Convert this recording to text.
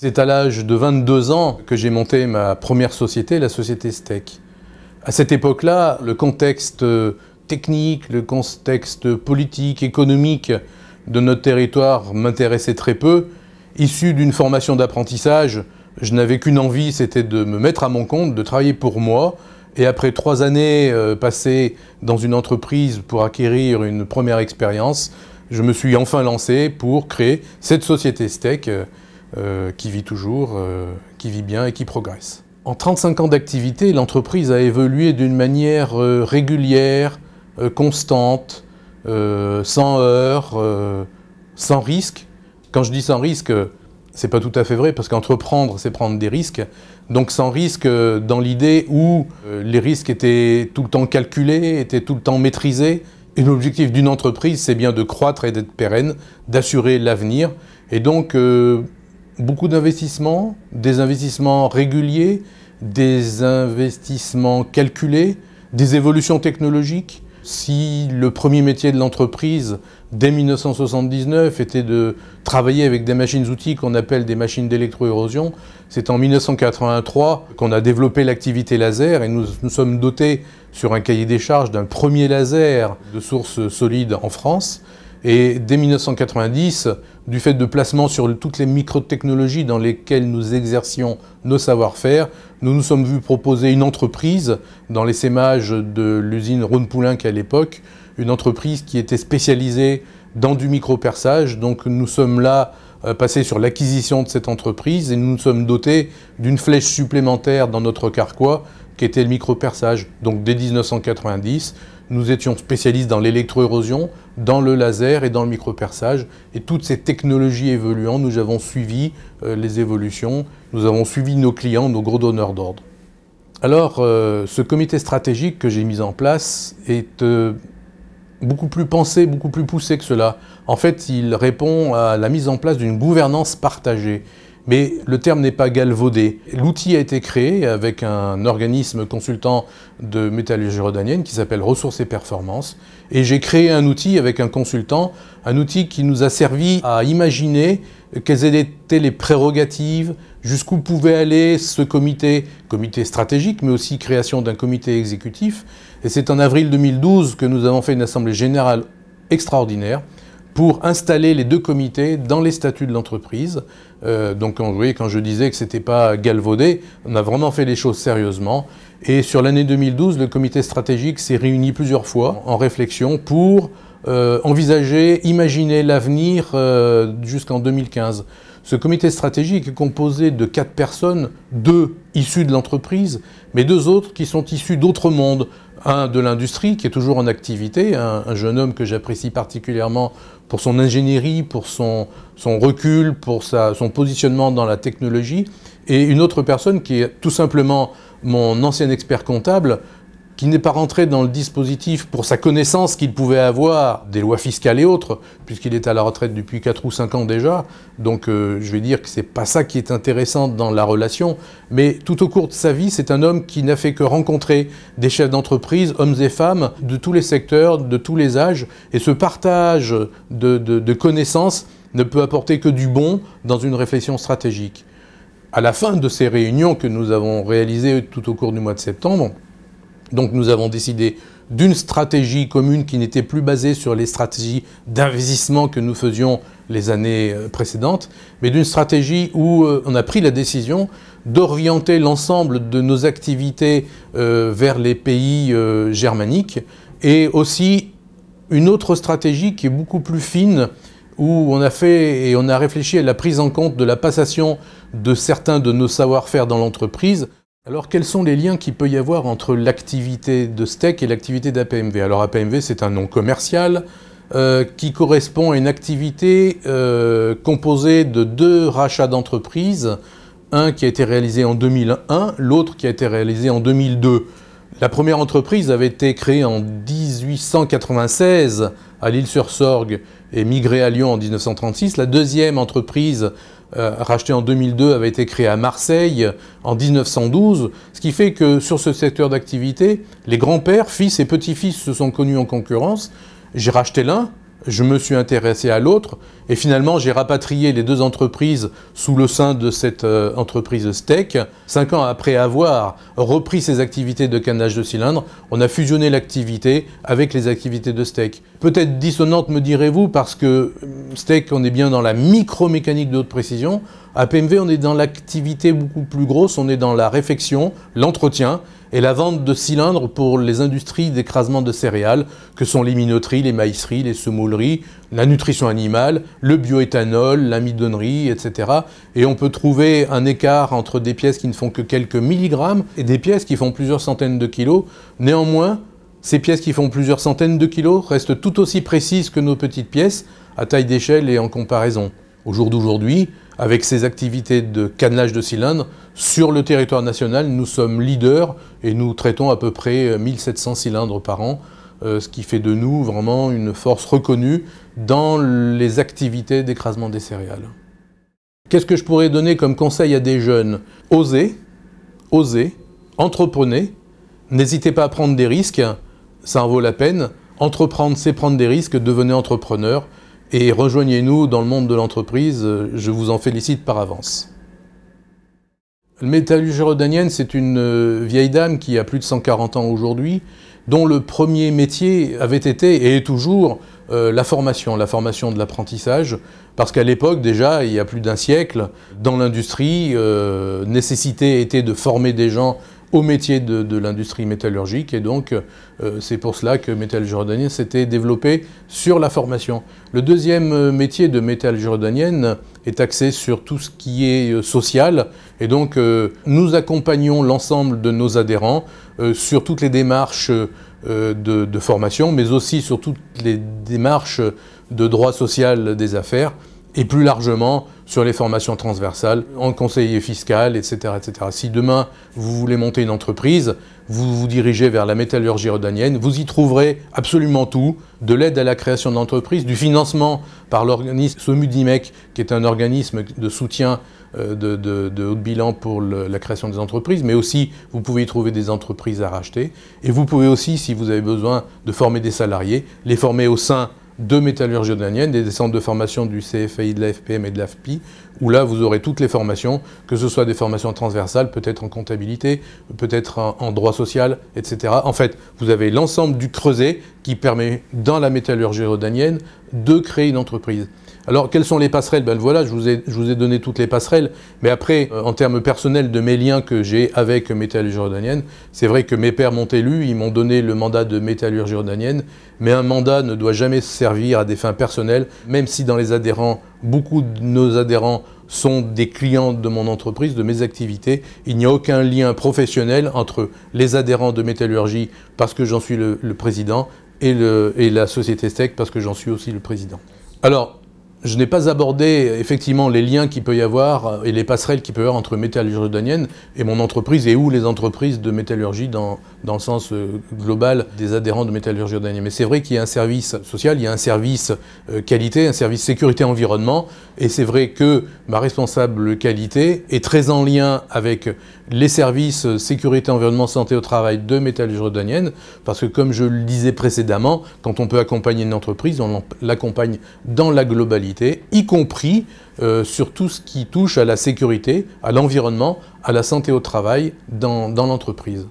C'est à l'âge de 22 ans que j'ai monté ma première société, la société STEC. À cette époque-là, le contexte technique, le contexte politique, économique de notre territoire m'intéressait très peu. Issu d'une formation d'apprentissage, je n'avais qu'une envie, c'était de me mettre à mon compte, de travailler pour moi. Et après 3 années passées dans une entreprise pour acquérir une première expérience, je me suis enfin lancé pour créer cette société STEC qui vit toujours, qui vit bien et qui progresse. En 35 ans d'activité, l'entreprise a évolué d'une manière régulière, constante, sans heurts, sans risque. Quand je dis sans risque, c'est pas tout à fait vrai, parce qu'entreprendre, c'est prendre des risques. Donc sans risque dans l'idée où les risques étaient tout le temps calculés, étaient tout le temps maîtrisés. Et l'objectif d'une entreprise, c'est bien de croître et d'être pérenne, d'assurer l'avenir. Et donc, beaucoup d'investissements, des investissements réguliers, des investissements calculés, des évolutions technologiques. Si le premier métier de l'entreprise, dès 1979, était de travailler avec des machines-outils qu'on appelle des machines d'électroérosion, c'est en 1983 qu'on a développé l'activité laser et nous sommes dotés sur un cahier des charges d'un premier laser de source solide en France. Et dès 1990, du fait de placements sur toutes les microtechnologies dans lesquelles nous exercions nos savoir-faire, nous nous sommes vus proposer une entreprise dans l'essaimage de l'usine Rhône-Poulenc à l'époque, une entreprise qui était spécialisée dans du microperçage. Donc nous sommes là passés sur l'acquisition de cette entreprise et nous nous sommes dotés d'une flèche supplémentaire dans notre carquois qui était le microperçage. Donc dès 1990, nous étions spécialistes dans l'électroérosion, dans le laser et dans le microperçage. Et toutes ces technologies évoluant, nous avons suivi les évolutions, nous avons suivi nos clients, nos gros donneurs d'ordre. Alors, ce comité stratégique que j'ai mis en place est beaucoup plus pensé, beaucoup plus poussé que cela. En fait, il répond à la mise en place d'une gouvernance partagée. Mais le terme n'est pas galvaudé. L'outil a été créé avec un organisme consultant de métallurgie rhodanienne qui s'appelle Ressources et Performances. Et j'ai créé un outil avec un consultant, un outil qui nous a servi à imaginer quelles étaient les prérogatives, jusqu'où pouvait aller ce comité stratégique, mais aussi création d'un comité exécutif. Et c'est en avril 2012 que nous avons fait une assemblée générale extraordinaire pour installer les 2 comités dans les statuts de l'entreprise. Donc vous voyez, quand je disais que ce n'était pas galvaudé, on a vraiment fait les choses sérieusement. Et sur l'année 2012, le comité stratégique s'est réuni plusieurs fois en réflexion pour envisager, imaginer l'avenir jusqu'en 2015. Ce comité stratégique est composé de 4 personnes, 2 issues de l'entreprise, mais 2 autres qui sont issus d'autres mondes. Un de l'industrie, qui est toujours en activité, un jeune homme que j'apprécie particulièrement pour son ingénierie, pour son recul, pour son positionnement dans la technologie, et une autre personne qui est tout simplement mon ancien expert comptable, qui n'est pas rentré dans le dispositif pour sa connaissance qu'il pouvait avoir des lois fiscales et autres, puisqu'il est à la retraite depuis 4 ou 5 ans déjà. Donc je vais dire que c'est pas ça qui est intéressant dans la relation, mais tout au cours de sa vie, c'est un homme qui n'a fait que rencontrer des chefs d'entreprise, hommes et femmes, de tous les secteurs, de tous les âges, et ce partage de connaissances ne peut apporter que du bon dans une réflexion stratégique. À la fin de ces réunions que nous avons réalisées tout au cours du mois de septembre, donc nous avons décidé d'une stratégie commune qui n'était plus basée sur les stratégies d'investissement que nous faisions les années précédentes, mais d'une stratégie où on a pris la décision d'orienter l'ensemble de nos activités vers les pays germaniques, et aussi une autre stratégie qui est beaucoup plus fine, où on a réfléchi à la prise en compte de la passation de certains de nos savoir-faire dans l'entreprise. Alors, quels sont les liens qu'il peut y avoir entre l'activité de STEC et l'activité d'APMV? Alors, APMV, c'est un nom commercial qui correspond à une activité composée de 2 rachats d'entreprises, un qui a été réalisé en 2001, l'autre qui a été réalisé en 2002. La première entreprise avait été créée en 1896 à l'Île-sur-Sorgue et migrée à Lyon en 1936. La deuxième entreprise rachetée en 2002 avait été créée à Marseille en 1912, ce qui fait que sur ce secteur d'activité, les grands-pères, fils et petits-fils se sont connus en concurrence. J'ai racheté l'un, je me suis intéressé à l'autre, et finalement j'ai rapatrié les deux entreprises sous le sein de cette entreprise STEC. 5 ans après avoir repris ces activités de cannage de cylindre, on a fusionné l'activité avec les activités de STEC. Peut-être dissonante, me direz-vous, parce que STEC, on est bien dans la micromécanique de haute précision. À PMV, on est dans l'activité beaucoup plus grosse, on est dans la réfection, l'entretien et la vente de cylindres pour les industries d'écrasement de céréales, que sont les minoteries, les maïseries, les semouleries, la nutrition animale, le bioéthanol, l'amidonnerie, etc. Et on peut trouver un écart entre des pièces qui ne font que quelques milligrammes et des pièces qui font plusieurs centaines de kilos. Néanmoins, ces pièces qui font plusieurs centaines de kilos restent tout aussi précises que nos petites pièces, à taille d'échelle et en comparaison. Au jour d'aujourd'hui, avec ces activités de cannelage de cylindres, sur le territoire national, nous sommes leaders et nous traitons à peu près 1700 cylindres par an, ce qui fait de nous vraiment une force reconnue dans les activités d'écrasement des céréales. Qu'est-ce que je pourrais donner comme conseil à des jeunes? Osez, entreprenez, n'hésitez pas à prendre des risques, ça en vaut la peine. Entreprendre, c'est prendre des risques, devenez entrepreneur. Et rejoignez-nous dans le monde de l'entreprise, je vous en félicite par avance. Le métallurgie rhodanienne, c'est une vieille dame qui a plus de 140 ans aujourd'hui, dont le premier métier avait été et est toujours la formation de l'apprentissage, parce qu'à l'époque déjà, il y a plus d'un siècle, dans l'industrie, nécessité était de former des gens au métier de l'industrie métallurgique, et donc c'est pour cela que métallurgie rhodanienne s'était développé sur la formation. Le deuxième métier de métallurgie rhodanienne est axé sur tout ce qui est social, et donc nous accompagnons l'ensemble de nos adhérents sur toutes les démarches de formation, mais aussi sur toutes les démarches de droit social des affaires, et plus largement sur les formations transversales, en conseiller fiscal, etc., etc. Si demain vous voulez monter une entreprise, vous vous dirigez vers la métallurgie rhodanienne, vous y trouverez absolument tout, de l'aide à la création d'entreprise, du financement par l'organisme SOMUDIMEC, qui est un organisme de soutien de haut bilan pour la création des entreprises, mais aussi vous pouvez y trouver des entreprises à racheter, et vous pouvez aussi, si vous avez besoin de former des salariés, les former au sein de métallurgie rhodanienne, des centres de formation du CFAI, de la FPM et de l'AFPI, où là vous aurez toutes les formations, que ce soit des formations transversales, peut-être en comptabilité, peut-être en droit social, etc. En fait, vous avez l'ensemble du creuset qui permet, dans la métallurgie rhodanienne, de créer une entreprise. Alors, quelles sont les passerelles? Ben voilà, je vous ai donné toutes les passerelles, mais après, en termes personnels de mes liens que j'ai avec métallurgie rhodanienne, c'est vrai que mes pères m'ont élu, ils m'ont donné le mandat de métallurgie rhodanienne, mais un mandat ne doit jamais servir à des fins personnelles, même si dans les adhérents, beaucoup de nos adhérents sont des clients de mon entreprise, de mes activités. Il n'y a aucun lien professionnel entre les adhérents de métallurgie, parce que j'en suis le président, et la société STEC, parce que j'en suis aussi le président. Alors, je n'ai pas abordé effectivement les liens qu'il peut y avoir et les passerelles qu'il peut y avoir entre métallurgie rhodanienne et mon entreprise, et où les entreprises de métallurgie dans le sens global des adhérents de métallurgie rhodanienne. Mais c'est vrai qu'il y a un service social, il y a un service qualité, un service sécurité environnement, et c'est vrai que ma responsable qualité est très en lien avec les services sécurité environnement santé au travail de métallurgie rhodanienne, parce que comme je le disais précédemment, quand on peut accompagner une entreprise, on l'accompagne dans la globalité, y compris sur tout ce qui touche à la sécurité, à l'environnement, à la santé au travail dans l'entreprise.